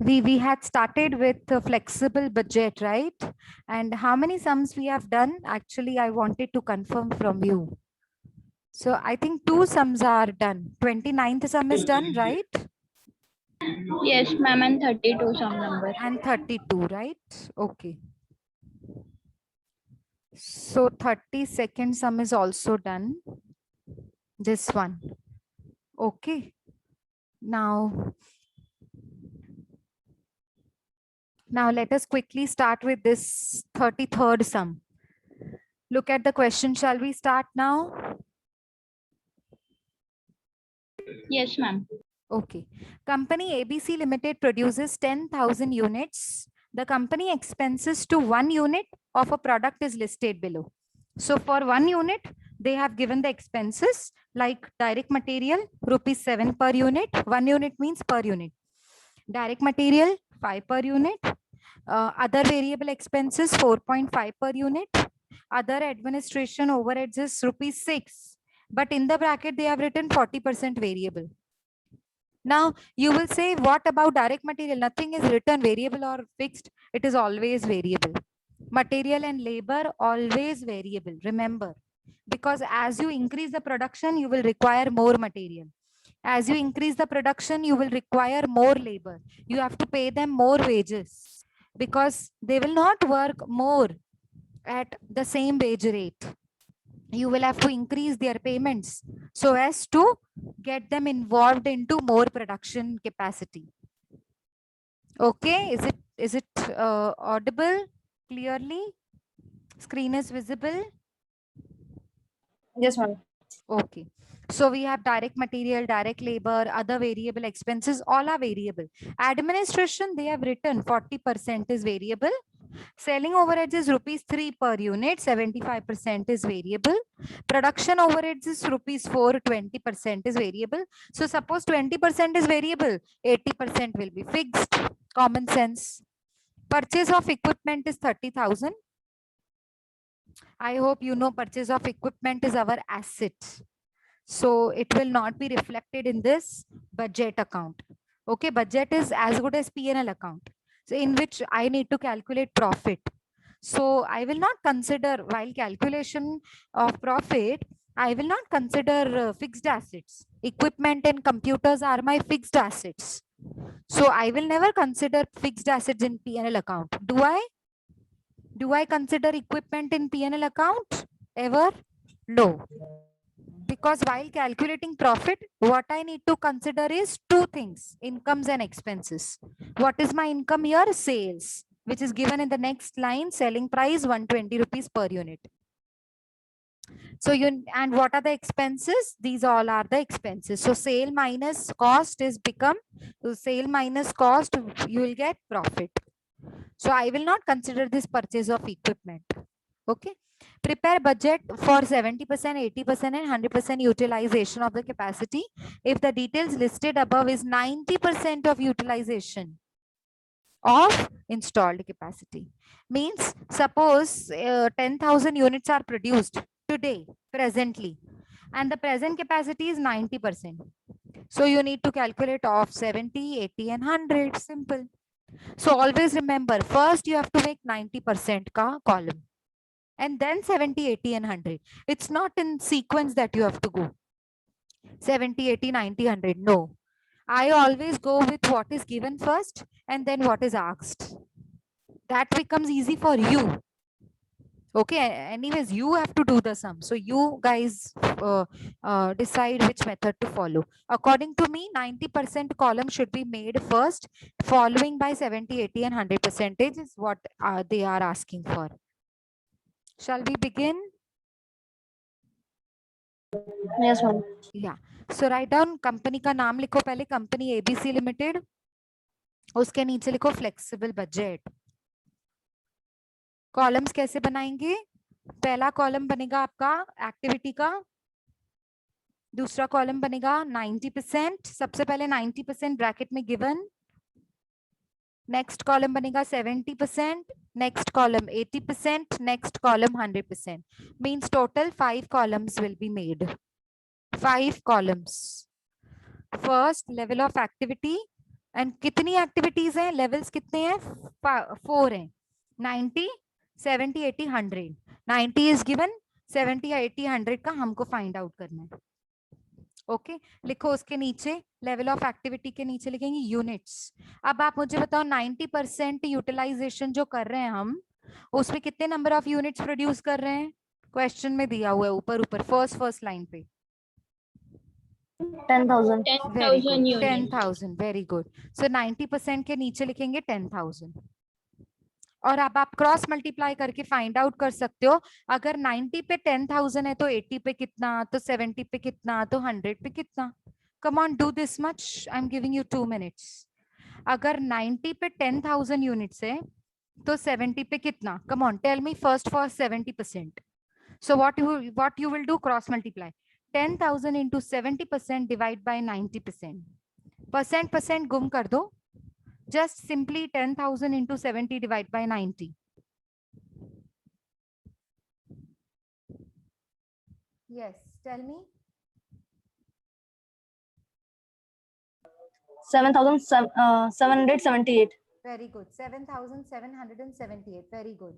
we had started with a flexible budget, right? And how many sums we have done? Actually, I wanted to confirm from you. So I think 2 sums are done. 29th sum is done, right? Yes, ma'am, and 32 some number. And 32, right? Okay. So 32nd sum is also done. This one. Okay. Now let us quickly start with this 33rd sum. Look at the question. Shall we start now? Yes, ma'am. Okay. Company ABC Limited produces 10,000 units. The company expenses to 1 unit of a product is listed below. So for 1 unit, they have given the expenses like direct material, rupees 7 per unit. 1 unit means per unit. Direct material, 5 per unit. Other variable expenses, 4.5 per unit. Other administration overheads is rupees 6. But in the bracket, they have written 40% variable. Now you will say, what about direct material? Nothing is written variable or fixed. It is always variable. Material and labor always variable. Remember, because as you increase the production, you will require more material. As you increase the production, you will require more labor. You have to pay them more wages because they will not work more at the same wage rate. You will have to increase their payments so as to get them involved into more production capacity. Okay, is it audible clearly? Screen is visible? Yes, ma'am. Okay. So we have direct material, direct labor, other variable expenses, all are variable. Administration, they have written 40% is variable. Selling overheads is rupees 3 per unit, 75% is variable. Production overheads is rupees 4, 20% is variable. So suppose 20% is variable, 80% will be fixed. Common sense. Purchase of equipment is 30,000. I hope you know purchase of equipment is our asset. So it will not be reflected in this budget account. Okay, budget is as good as P&L account. So in which I need to calculate profit. So I will not consider, while calculation of profit, I will not consider fixed assets. Equipment and computers are my fixed assets. So I will never consider fixed assets in P&L account. Do I? Do I consider equipment in P&L account ever? No. Because while calculating profit, what I need to consider is 2 things, incomes and expenses. What is my income here? Sales, which is given in the next line, selling price 120 rupees per unit. So and what are the expenses? These all are the expenses. So sale minus cost is become, so sale minus cost, you will get profit. So I will not consider this purchase of equipment. Okay. Prepare budget for 70%, 80% and 100% utilization of the capacity. If the details listed above is 90% of utilization of installed capacity. Means suppose 10,000 units are produced today, presently, and the present capacity is 90%. So you need to calculate of 70, 80 and 100. Simple. So always remember, first you have to make 90% ka column and then 70, 80 and 100. It's not in sequence that you have to go 70, 80, 90, 100. No, I always go with what is given first and then what is asked. That becomes easy for you. Okay, anyways, you have to do the sum. So you guys decide which method to follow. According to me, 90% column should be made first, following by 70, 80 and 100% is what they are asking for. Shall we begin? Yes, ma'am. Yeah. So write down company का नाम लिखो पहले, company ABC limited, उसके नीचे लिखो flexible budget. Columns कैसे बनाएंगे? पहला कॉलम बनेगा आपका एक्टिविटी का, दूसरा कॉलम बनेगा 90%. सबसे पहले 90% ब्रैकेट में गिवन. नेक्स्ट कॉलम बनेगा 70%, next column 80%, next column 100%. Means total 5 columns will be made. 5 columns. First, level of activity, and कितनी एक्टिविटीज हैं, लेवल्स कितने हैं, 4 हैं, 90, 70, 80, 100. 90 इज गिवन, 70 या 80, 100 का हमको फाइंड आउट करना है. ओके लिखो उसके नीचे, लेवल ऑफ एक्टिविटी के नीचे लिखेंगे यूनिट्स. अब आप मुझे बताओ 90% यूटिलाइजेशन जो कर रहे हैं हम, उसमें कितने नंबर ऑफ यूनिट्स प्रोड्यूस कर रहे हैं, क्वेश्चन में दिया हुआ है ऊपर ऊपर फर्स्ट लाइन पे. 10,000. 10,000 units. 10,000. Very good. सो 90% के नीचे लिखेंगे 10,000. और अब आप क्रॉस मल्टीप्लाई करके फाइंड आउट कर सकते हो, अगर 90 पे 10,000 है तो 80 पे कितना, तो 70 पे कितना, तो 100 पे कितना. Come on do this much, I am giving you 2 minutes. अगर 90 पे 10,000 यूनिट्स है तो 70 पे कितना, come on tell me first for 70%. So what you will do, cross multiply 10,000 into 70% divide by 90%. Percent गुम कर दो, just simply 10,000 into 70 divide by 90. Yes, tell me. 7,778. Very good. 7,778. Very good.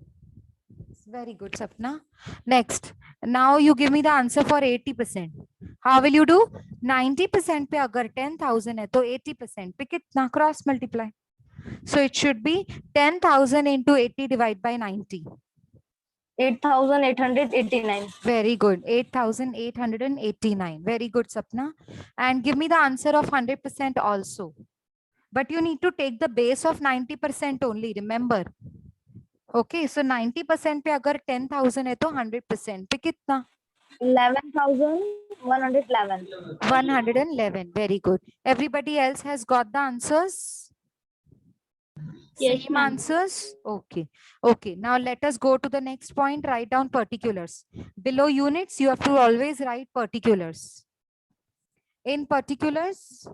Very good, Sapna. Next, now you give me the answer for 80%. How will you do? 90% पे अगर 10,000 है तो 80% पे कितना, cross multiply. So it should be 10,000 into 80 divide by 90. 8,889. Very good. 8,889. Very good, Sapna. And give me the answer of 100% also. But you need to take the base of 90% only, remember. Okay, so 90% पे अगर 10,000 है तो 100% पे कितना, 11,111. 111. Very good. Everybody else has got the answers? Yes, Same ma'am. answers? Okay. Okay, now let us go to the next point. Write down particulars. Below units, you have to always write particulars. In particulars,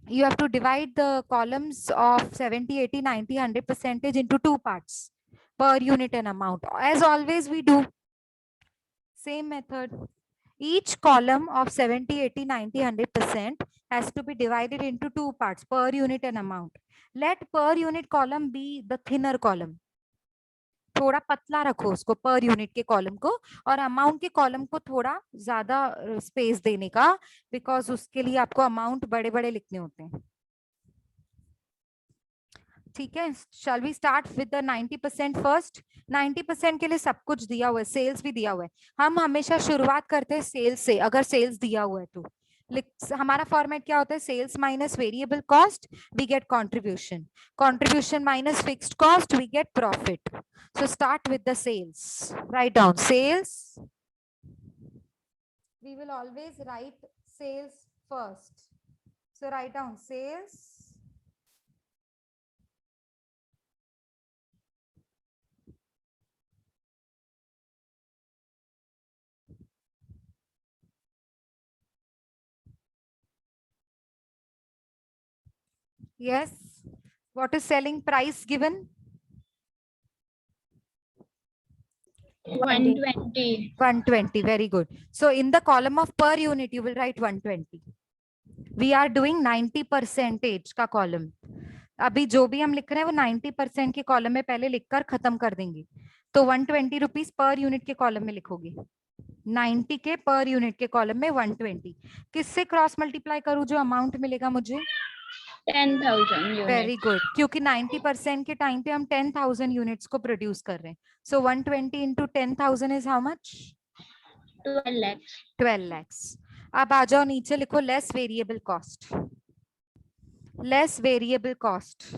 you have to divide the columns of 70, 80, 90, 100% into 2 parts, per unit and amount. As always we do. Same method. Each column of 70, 80, 90, 100% has to be divided into 2 parts, per unit and amount. Let per unit column be the thinner column. थोड़ा पतला रखो उसको, पर unit के column को, और amount के column को थोड़ा ज्यादा स्पेस देने का, बिकॉज उसके लिए आपको अमाउंट बड़े बड़े लिखने होते हैं. ठीक है, shall we start with the 90% first. 90% के लिए सब कुछ दिया हुआ है, सेल्स भी दिया हुआ है. हम हमेशा शुरुआत करते हैं सेल्स से, अगर सेल्स दिया हुआ है तो. हमारा फॉर्मेट क्या होता है, sales minus variable cost we get contribution, contribution minus fixed cost we get profit. So start with the sales. Write down sales. We will always write sales first. So write down sales. Yes. What is selling price given? 120. 120. Very good. So in the column of per unit, you will write 120. We are doing 90% का column. अभी जो भी हम लिख रहे हैं वो 90% के कॉलम में पहले लिखकर खत्म कर देंगे. तो 120 रुपीज पर यूनिट के कॉलम में लिखोगे. 90 के पर यूनिट के कॉलम में 120. किससे क्रॉस मल्टीप्लाई करूं जो अमाउंट मिलेगा मुझे? 10,000 units. वेरी गुड, क्योंकि 90% के टाइम पे हम 10,000 यूनिट्स को प्रोड्यूस कर रहे हैं. सो 120 into 10,000 is how much? 12 lakhs. 12 lakhs. अब आ जाओ नीचे, लिखो less variable cost. Less variable cost.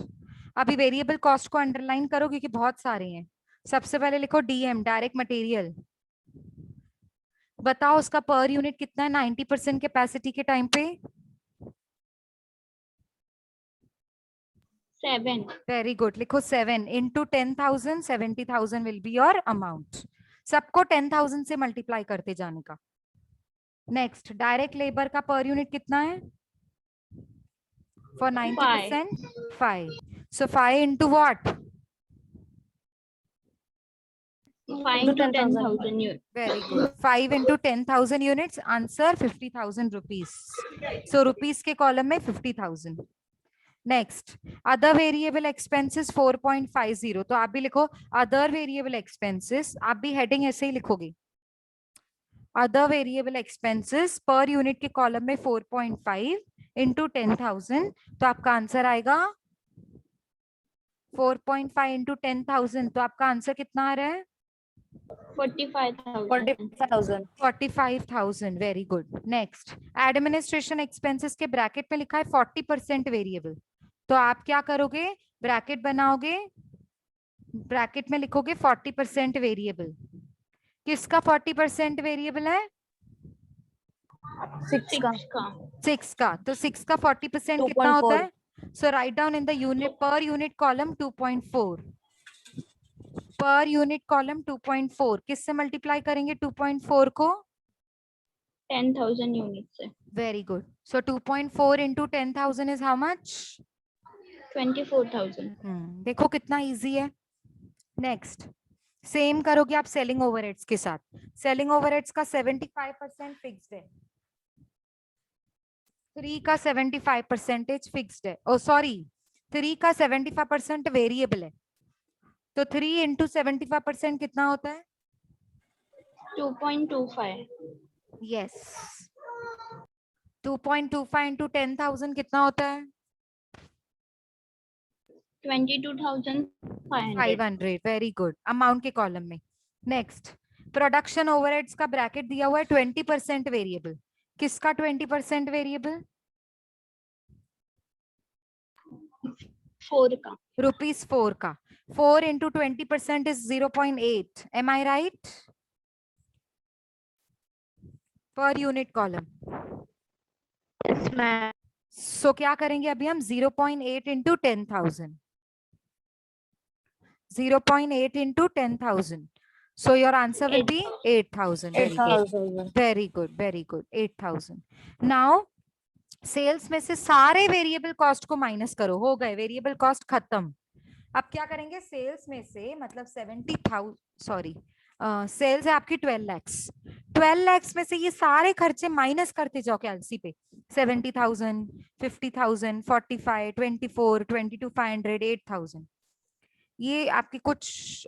अभी वेरिएबल कॉस्ट को अंडरलाइन करो क्योंकि बहुत सारे हैं. सबसे पहले लिखो डीएम, डायरेक्ट मटेरियल. बताओ उसका पर यूनिट कितना है 90% कैपेसिटी के टाइम पे? 7. वेरी गुड, लिखो 7 into 10,000. 70,000 will be your amount. सबको 10,000 से मल्टीप्लाई करते जाने का. नेक्स्ट, डायरेक्ट लेबर का पर यूनिट कितना है for 90%? 5. So 5 into what? 5 into 10,000 units. Very good. 5 into 10,000 units. Answer 50,000 rupees. So rupees के कॉलम में 50,000. नेक्स्ट अदर वेरिएबल एक्सपेंसेस 4.50, तो आप भी लिखो अदर वेरिएबल एक्सपेंसेस, आप भी हेडिंग ऐसे ही लिखोगे अदर वेरिएबल एक्सपेंसेस पर यूनिट के कॉलम में 4.5 इंटू 10,000, तो आपका आंसर आएगा 4.5 इंटू 10,000, तो आपका आंसर कितना आ रहा है 45,000. 45,000. 45,000. Very good. Next administration expenses के ब्रैकेट में लिखा है 40% वेरिएबल, तो आप क्या करोगे ब्रैकेट बनाओगे, ब्रैकेट में लिखोगे 40% वेरिएबल. किसका 40% वेरिएबल है 6 का. 6 का. 6 का, तो 6 का 40% कितना 2.4. होता है. So write down in the unit per unit column 2.4, per unit column 2.4 किससे मल्टीप्लाई करेंगे 2.4 को 10,000 units से. Very good. So 2.4 into 10,000 is how much 24,000. देखो कितना इजी है. नेक्स्ट सेम करोगे आप सेलिंग ओवरहेड्स के साथ. सेलिंग ओवरहेड्स का 75% फिक्स्ड है, 3 का 75% फिक्स्ड है. ओ सॉरी 3 का 75% वेरिएबल है, तो 3 इंटू 75% कितना होता है 2.25. यस 2.25 इंटू 10,000 कितना होता है 22,500. 500. Very good. अमाउंट के कॉलम में. नेक्स्ट प्रोडक्शन ओवरहेड्स का ब्रैकेट दिया हुआ है 20% वेरिएबल. किसका 20% वेरिएबल 4 का. ₹4 का. 4 into 20% is 0.8. Am I right per unit column. Yes, ma'am. So क्या करेंगे अभी हम 0.8 into 10,000, 0.8 into 10,000. So your answer will be 8,000. Very good. 8,000. Very good. Very good. 8,000. Now sales में से सारे वेरिएबल कॉस्ट को माइनस करो. हो गए वेरिएबल कॉस्ट खत्म. अब क्या करेंगे सेल्स में से मतलब 70,000 सॉरी सेल्स है आपकी 12 lakhs. 12 lakhs में से ये सारे खर्चे माइनस करते जाओ कैलसी पे. 70,000, 50,000, 45, 24, 22,500, 8,000. ये आपके कुछ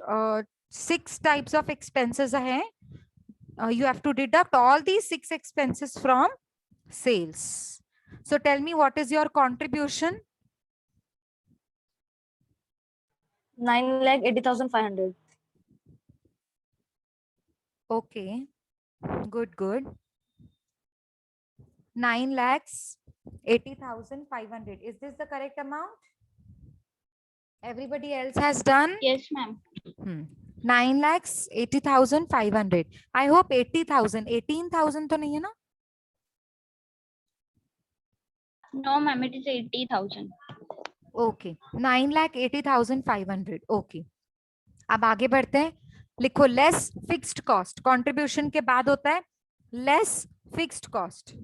6 types of expenses हैं. You have to deduct all these 6 expenses from sales. So tell me what is your contribution? 9,80,500. Okay, good. 9,80,500. Is this the correct amount? Everybody else has done? Yes, ma'am. 9,80,500. I hope 80,000. 18,000 तो नहीं है ना? No, ma'am, it is 80,000. Okay 9,80,500. Okay अब आगे बढ़ते हैं. लिखो less fixed cost. Contribution के बाद होता है लेस फिक्स्ड कॉस्ट.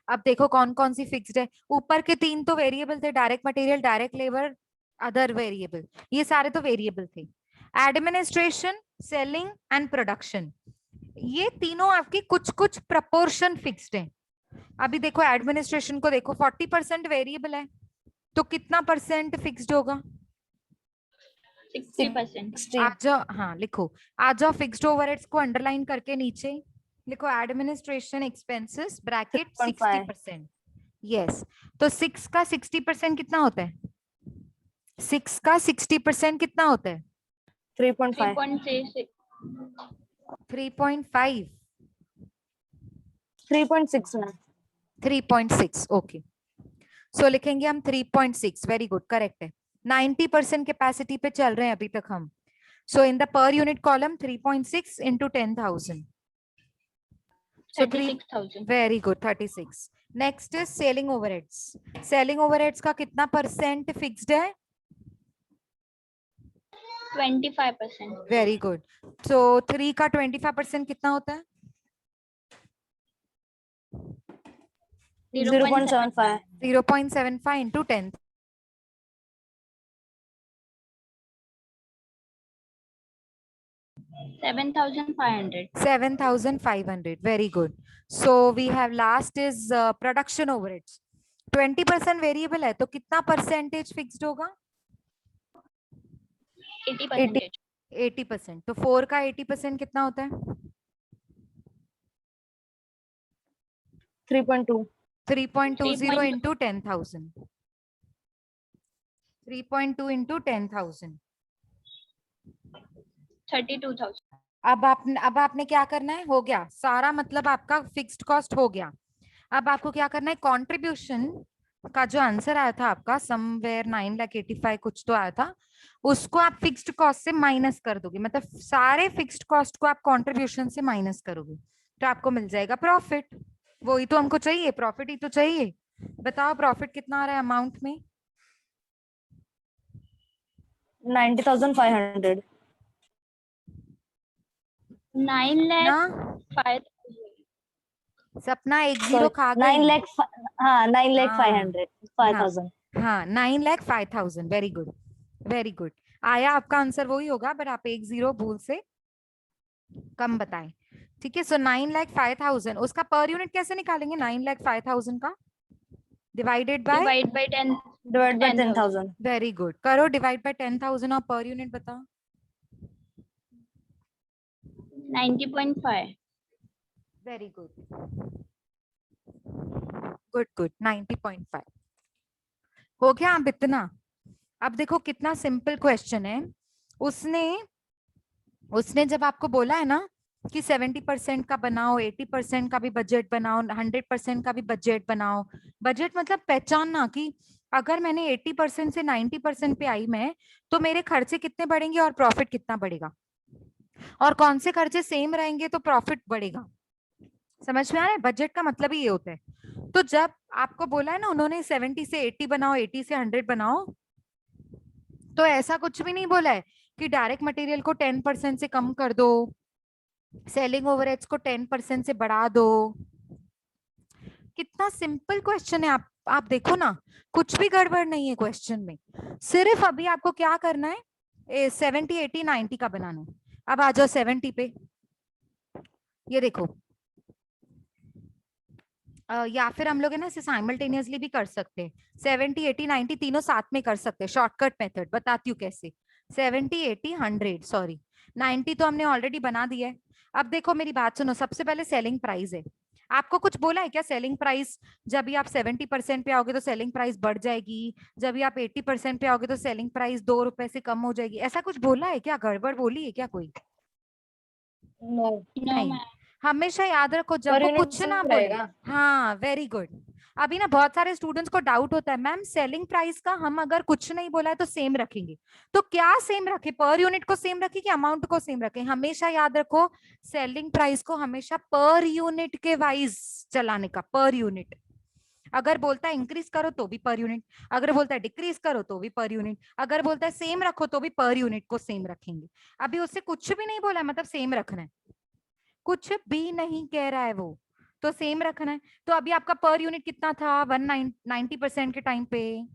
अब देखो कौन कौन सी फिक्स्ड है. ऊपर के 3 तो वेरिएबल थे, direct material, direct labour, other variable. ये सारे तो वेरिएबल थे. एडमिनिस्ट्रेशन, सेलिंग एंड प्रोडक्शन, ये तीनों आपकी कुछ कुछ प्रपोर्शन फिक्स्ड है. अभी देखो एडमिनिस्ट्रेशन को देखो 40% वेरिएबल है, तो कितना परसेंट फिक्स्ड होगा 60%. 60. आ जाओ. हाँ लिखो आ जाओ. फिक्स्ड ओवरहेड्स को अंडरलाइन करके नीचे लिखो एडमिनिस्ट्रेशन एक्सपेंसेस ब्रैकेट 3.5. 60%. यस तो 6 का 60% कितना होता है 6 का 60% कितना होता है 3.5. 3.66. 3.5. 3.6 ना. 3.6. ओके सो लिखेंगे हम 3.6. वेरी गुड करेक्ट है. 90% कैपेसिटी पे चल रहे हैं अभी तक हम. So in the per unit column 3.6 into 10,000. So 36,000. Very good 36. Next is selling overheads. Selling overheads का कितना परसेंट फिक्स्ड है 25%. Very good. सो 3 का 25% कितना होता है 0.75. 0.75 into 10. 7,500. 7,500. Very good. So we have last is production overheads. 20% variable है तो कितना परसेंटेज फिक्स्ड होगा? 80%. 80%। तो 4 का 80% कितना होता है? 3.2. 3.20 into 10,000. 3.2 into 10,000. 32,000. अब आपने क्या करना है? हो गया सारा, मतलब आपका फिक्स्ड कॉस्ट हो गया। अब आपको क्या करना है? कंट्रीब्यूशन का जो आंसर आया था आपका समवेयर 9,85,000 कुछ तो आया था, उसको आप फिक्स्ड कॉस्ट से माइनस कर दोगे, मतलब सारे फिक्स्ड कॉस्ट को आप कंट्रीब्यूशन से माइनस करोगे तो आपको मिल जाएगा प्रॉफिट। वही तो हमको चाहिए, प्रॉफिट ही तो चाहिए। बताओ प्रॉफिट कितना आ रहा है अमाउंट में? 90,500. 9 ना lakh 5,000. सपना एक Sorry, जीरो खा 9 गई। lakh. हाँ, 9 lakh हाँ 500. 5,000. हाँ 9,05,000। Very good, very good. आया आपका आंसर वही होगा, पर आप एक जीरो भूल से कम बताएं। ठीक है, सो 9,05,000 उसका पर यूनिट कैसे निकालेंगे? 9,05,000 का divided by, Divide by 10. Divided by 10,000. 10,000. Very good, करो डिवाइड बाय 10,000 और पर यूनिट बताओ। 90.5. वेरी गुड, गुड गुड, 90.5 हो गया। अब इतना, अब देखो कितना सिंपल क्वेश्चन है। उसने उसने जब आपको बोला है ना कि 70% का बनाओ, 80% का भी बजट बनाओ, 100% का भी बजट बनाओ। बजट मतलब पहचानना कि अगर मैंने 80% से 90% पे आई मैं, तो मेरे खर्चे कितने बढ़ेंगे और प्रॉफिट कितना बढ़ेगा, और कौन से खर्चे सेम रहेंगे तो प्रॉफिट बढ़ेगा। समझ में आ रहा है? बजट का मतलब ही ये होता है। तो जब आपको बोला है ना उन्होंने 70 से 80 बनाओ, 80 से 100 बनाओ, तो ऐसा कुछ भी नहीं बोला है कि डायरेक्ट मटेरियल को 10% से कम कर दो, सेलिंग ओवरहेड्स को 10% से बढ़ा दो। कितना सिंपल क्वेश्चन है। आप देखो ना, कुछ भी गड़बड़ नहीं है क्वेश्चन में। सिर्फ अभी आपको क्या करना है? 70, 80, 90 का बनाना है। अब आ जाओ 70 पे। ये देखो, या फिर हम लोग है ना इसे साइमल्टेनियसली भी कर सकते हैं। 70, 80, 90 तीनों साथ में कर सकते हैं। शॉर्टकट मेथड बताती हूँ कैसे। 70, 80, 100, सॉरी 90 तो हमने ऑलरेडी बना दिया है। अब देखो मेरी बात सुनो, सबसे पहले सेलिंग प्राइस है। आपको कुछ बोला है क्या? सेलिंग प्राइस जब भी आप 70% पे आओगे तो सेलिंग प्राइस बढ़ जाएगी, जब भी आप 80% पे आओगे तो सेलिंग प्राइस 2 रुपए से कम हो जाएगी, ऐसा कुछ बोला है क्या? गड़बड़ बोली है क्या कोई? No. No, नहीं, ma'am. हमेशा याद रखो जब पर वो यूनिट कुछ ना सेम बोले। रहेगा. हाँ वेरी गुड। अभी ना बहुत सारे स्टूडेंट्स को डाउट होता है, मैम सेलिंग प्राइस का हम अगर कुछ नहीं बोला है तो सेम रखेंगे, तो क्या सेम रखे? पर यूनिट को सेम रखे कि अमाउंट को सेम रखे? हमेशा याद रखो सेलिंग प्राइस को हमेशा पर यूनिट के वाइज चलाने का। पर यूनिट अगर बोलता है इंक्रीज करो तो भी पर यूनिट, अगर बोलता है डिक्रीज करो तो भी पर यूनिट, अगर बोलता है सेम रखो तो भी पर यूनिट को सेम रखेंगे। अभी उससे कुछ भी नहीं बोला है, मतलब सेम रखना है, कुछ भी नहीं कह रहा है वो, तो सेम रखना है। तो अभी आपका पर यूनिट कितना था 90% के टाइम पे?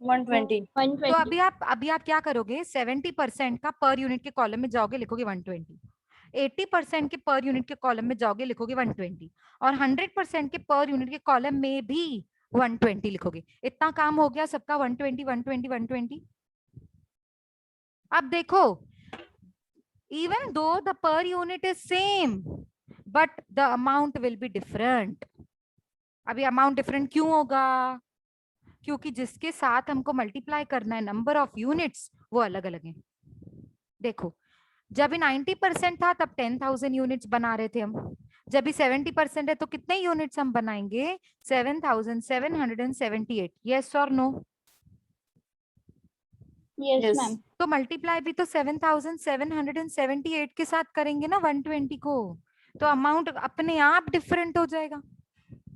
120. 120. तो अभी आप क्या करोगे? 70% का पर यूनिट के कॉलम में जाओगे, लिखोगे 120। 80% के पर यूनिट के कॉलम में जाओगे, लिखोगे 120। और 100% के पर यूनिट के कॉलम में भी 120 लिखोगे। इतना काम हो गया सबका 120 120 120। अब देखो, even though the per unit is same but the amount will be different। अभी अमाउंट डिफरेंट क्यों होगा? क्योंकि जिसके साथ हमको मल्टीप्लाई करना है नंबर ऑफ यूनिट्स वो अलग अलग है। देखो, जब भी 90% था तब 10,000 यूनिट्स बना रहे थे हम, जब भी 70% है तो कितने यूनिट्स हम बनाएंगे? 7,778। यस और नो? Yes, Yes. ma'am. तो मल्टीप्लाई भी तो 7,778 के साथ करेंगे ना 120 को, तो अमाउंट अपने आप डिफरेंट हो जाएगा।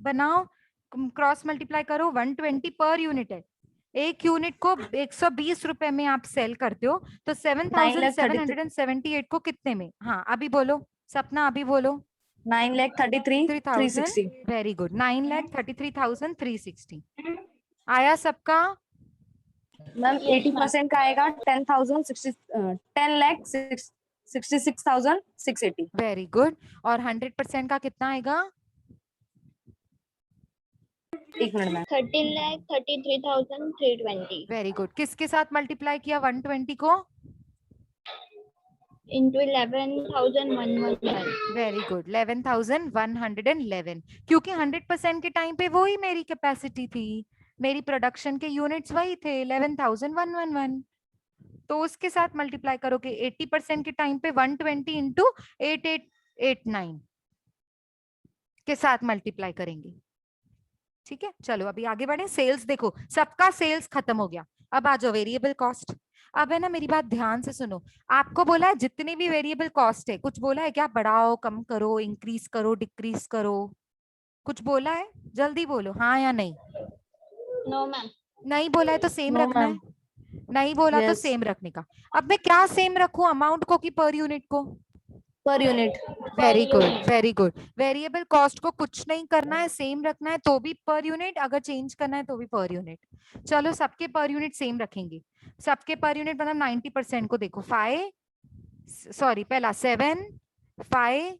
बनाओ, क्रॉस मल्टीप्लाई करो, 120 पर यूनिट है, एक यूनिट को 120 रुपए में आप सेल करते हो, तो 7,778 को कितने में? हाँ अभी बोलो सपना, अभी बोलो। 9,33,360. वेरी गुड, 9,33,360 आया सबका? मैम 80% का आएगा 10,66,680. Very good. और 100% का कितना आएगा? एक मिनट मैम। 13,33,320 very good. किसके साथ मल्टीप्लाई किया 120 को? into 11,111. वेरी गुड, 11,111, क्योंकि 100% के टाइम पे वही मेरी कैपेसिटी थी, मेरी प्रोडक्शन के यूनिट्स वही थे 11,111। तो उसके साथ मल्टीप्लाई करोगे 80% के टाइम पे 120 इंटू 8889 के साथ मल्टीप्लाई करेंगे। ठीक है, चलो अभी आगे बढ़े। सेल्स देखो, सबका सेल्स खत्म हो गया। अब आ जाओ वेरिएबल कॉस्ट। अब है ना, मेरी बात ध्यान से सुनो। आपको बोला है जितने भी वेरिएबल कॉस्ट है, कुछ बोला है क्या? बढ़ाओ, कम करो, इंक्रीज करो, डिक्रीज करो, कुछ बोला है? जल्दी बोलो हाँ या नहीं। No, ma'am. नहीं बोला है तो सेम No, रखना है, ma'am. नहीं बोला तो Yes. सेम रखने का। अब मैं क्या सेम रखूं, अमाउंट को कि पर यूनिट को? Per unit. Very good, unit. Very good. Variable cost को कुछ नहीं करना है, सेम रखना है तो भी पर यूनिट, अगर चेंज करना है तो भी पर यूनिट। चलो सबके पर यूनिट सेम रखेंगे। सबके पर यूनिट मतलब 90% को देखो, 5 सॉरी पहला 7 5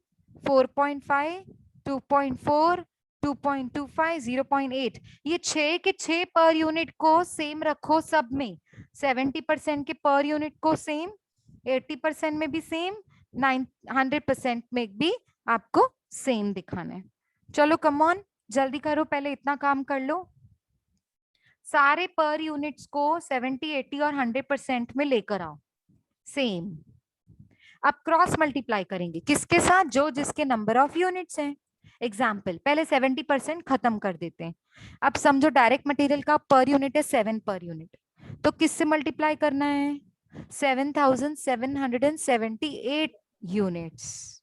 4.5 2.4 2.25 0.8, ये 6 के 6 पर यूनिट को सेम रखो सब में। 70% के पर यूनिट को सेम, 80% में भी सेम, 100% में भी आपको सेम दिखाना है। चलो कम ऑन, जल्दी करो, पहले इतना काम कर लो। सारे पर यूनिट्स को 70 80 और 100% में लेकर आओ सेम। अब क्रॉस मल्टीप्लाई करेंगे किसके साथ? जो जिसके नंबर ऑफ यूनिट्स हैं। एग्जाम्पल, पहले 70% खत्म कर देते हैं। अब समझो डायरेक्ट मटेरियल का पर यूनिट है 7 पर यूनिट, तो किससे मल्टीप्लाई करना है? 7,778 यूनिट्स।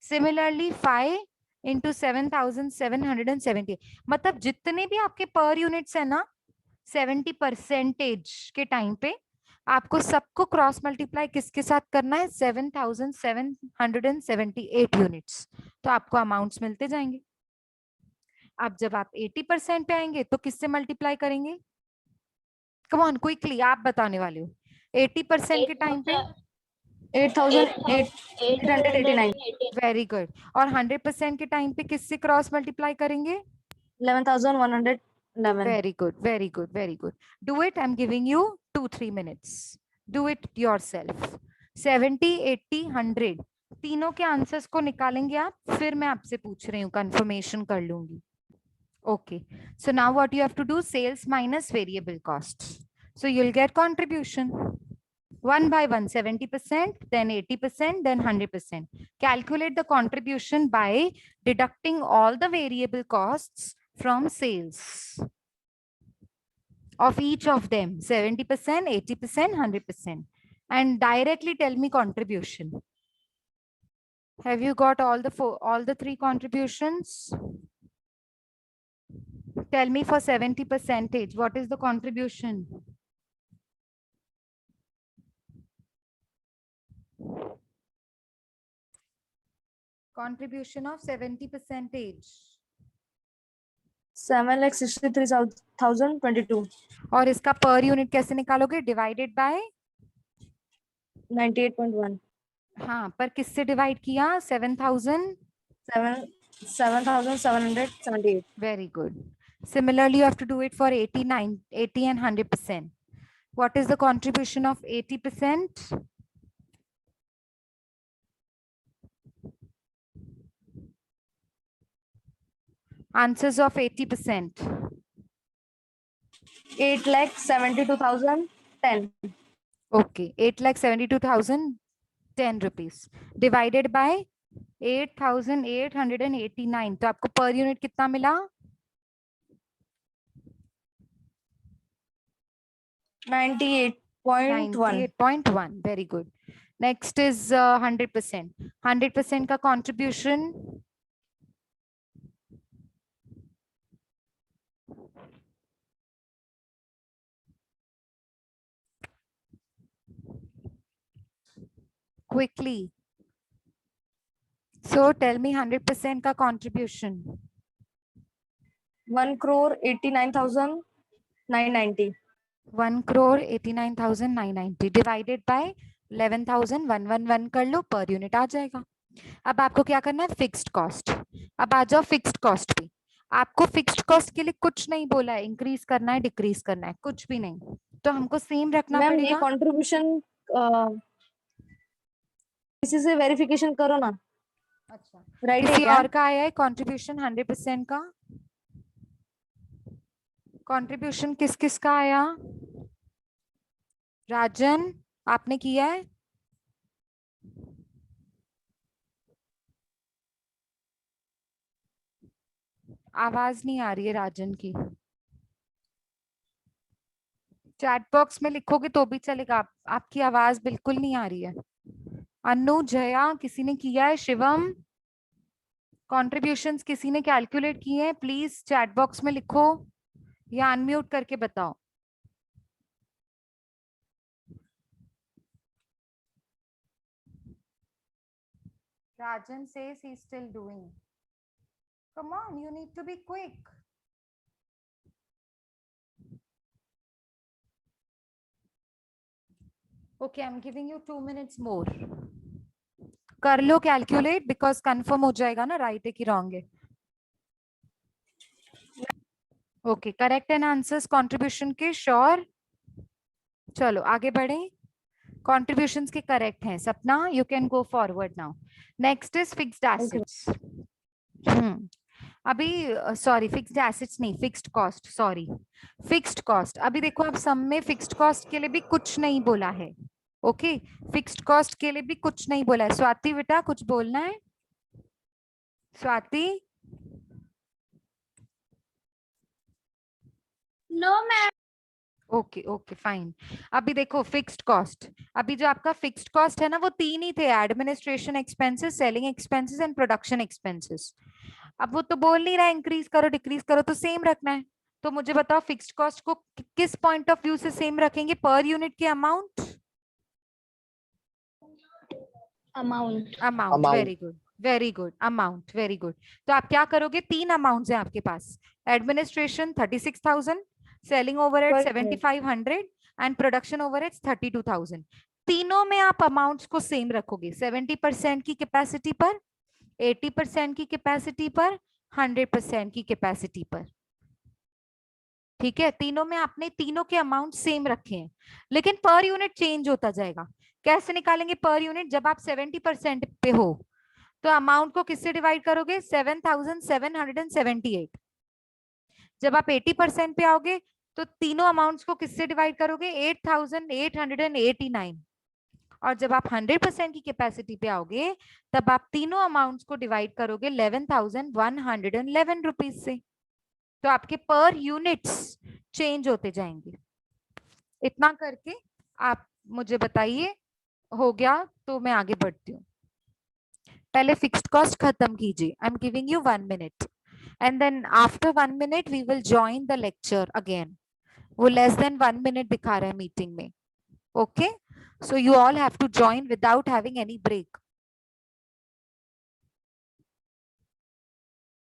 सिमिलरली 5 इंटू 7,770, मतलब जितने भी आपके पर यूनिट्स है ना 70% के टाइम पे, आपको सबको क्रॉस मल्टीप्लाई किसके साथ करना है? 7,778 यूनिट्स। तो आपको अमाउंट्स मिलते जाएंगे। अब जब आप 80% पे आएंगे तो किससे मल्टीप्लाई करेंगे? कम ऑन क्विकली, आप बताने वाले हो। 80% के टाइम पे 8,889। Very good. और 100% के टाइम पे किससे क्रॉस मल्टीप्लाई करेंगे? 11,111। Very good, very good, very good. Do it. I'm giving you 2-3 minutes. Do it yourself. 70, 80, 100 तीनों के आंसर्स को निकालेंगे आप, फिर मैं आपसे पूछ रही हूँ, कंफर्मेशन कर लूंगी। Okay. So now what you have to do? Sales minus variable costs. So you'll get contribution. One by one, 70%, then 80%, then 100%. Calculate the contribution by deducting all the variable costs from sales of each of them, 70%, 80%, 100%, and directly tell me contribution. Have you got all the three contributions? Tell me for 70%, what is the contribution? Contribution of 70%. 7,63,022। और इसका per unit कैसे निकालोगे? Divided by 98.1। हाँ, पर किससे divide किया? 7,778। Very good. Similarly, you have to do it for 89, 80 and 100%. What is the contribution of 80%? Answers of 80%. 8,72,010। Okay, 8,72,010 rupees divided by 8,889. तो आपको पर यूनिट कितना मिला? 98.1। 98.1. Very good. Next is 100%. 100% का contribution. Quickly. So tell me 100% का contribution. 1,89,990। 1,89,990 divided by 11,111 कर लो, per unit आ जाएगा। अब आपको क्या करना है? Fixed cost. अब आ जाओ फिक्स्ड कॉस्ट पे। आपको फिक्स्ड कॉस्ट के लिए कुछ नहीं बोला है, इंक्रीज करना है डिक्रीज करना है, कुछ भी नहीं, तो हमको सेम रखना मैम ये पड़ेगा। कंट्रीब्यूशन किसी से वेरिफिकेशन करो ना, अच्छा, राइट है किसी क्या? और का आया है कंट्रीब्यूशन 100% का? कंट्रीब्यूशन किस किस का आया? राजन, आपने किया है? आवाज नहीं आ रही है राजन की। चैट बॉक्स में लिखोगे तो भी चलेगा, आपकी आवाज बिल्कुल नहीं आ रही है। अनु, जया, किसी ने किया है? शिवम, कॉन्ट्रीब्यूशंस किसी ने कैलकुलेट किए हैं? प्लीज चैट बॉक्स में लिखो या अनम्यूट करके बताओ। Rajan says he's still doing. Come on, you need to be quick. Okay, I'm giving you 2 minutes more. कर लो कैलकुलेट, बिकॉज कंफर्म हो जाएगा ना राइट है कि रॉन्ग है। Okay, correct and answers contribution के श्योर। चलो आगे बढ़े, कंट्रीब्यूशंस के करेक्ट हैं सपना, you can go forward now. Next is fixed assets. अभी सॉरी फिक्स्ड एसेट्स नहीं, fixed cost, sorry fixed cost. अभी देखो आप सम में फिक्स्ड कॉस्ट के लिए भी कुछ नहीं बोला है। ओके, फिक्स्ड कॉस्ट के लिए भी कुछ नहीं बोला है। स्वाति बेटा कुछ बोलना है? Swati, no ma'am. Okay okay fine. अभी देखो फिक्स्ड कॉस्ट, अभी जो आपका फिक्स्ड कॉस्ट है ना वो तीन ही थे, administration expenses, selling expenses and production expenses. अब वो तो बोल नहीं रहा इंक्रीज करो डिक्रीज करो, तो सेम रखना है। तो मुझे बताओ फिक्स्ड कॉस्ट को किस पॉइंट ऑफ व्यू से सेम रखेंगे? पर यूनिट के amount? Amount. Amount, very good very good, amount very good. तो आप क्या करोगे? तीन अमाउंट्स हैं आपके पास, administration 36,000, selling overhead Per unit. 7,500 and production overheads 32,000। तीनों में आप अमाउंट्स को सेम रखोगे, 70% की कैपेसिटी पर, 80% की कैपेसिटी पर, 100% की कैपेसिटी पर। ठीक है, तीनों में आपने तीनों के अमाउंट सेम रखे हैं, लेकिन पर यूनिट चेंज होता जाएगा। कैसे निकालेंगे पर यूनिट? जब आप 70% पे हो तो अमाउंट को किससे डिवाइड करोगे? 7,778। जब आप 80% पे आओगे तो तीनों अमाउंट्स को किससे डिवाइड करोगे? 8,889। और जब आप 100% की कैपेसिटी पे आओगे तब आप तीनों अमाउंट्स को डिवाइड करोगे 11,111 रुपीज से। तो आपके पर यूनिट्स चेंज होते जाएंगे। इतना करके आप मुझे बताइए, हो गया तो मैं आगे बढ़ती हूँ। पहले फिक्स्ड कॉस्ट खत्म कीजिए, I am giving you 1 minute and then after 1 minute we will join the lecture again. वो लेस देन 1 मिनट दिखा रहा है मीटिंग में। Okay, so you all have to join without having any break.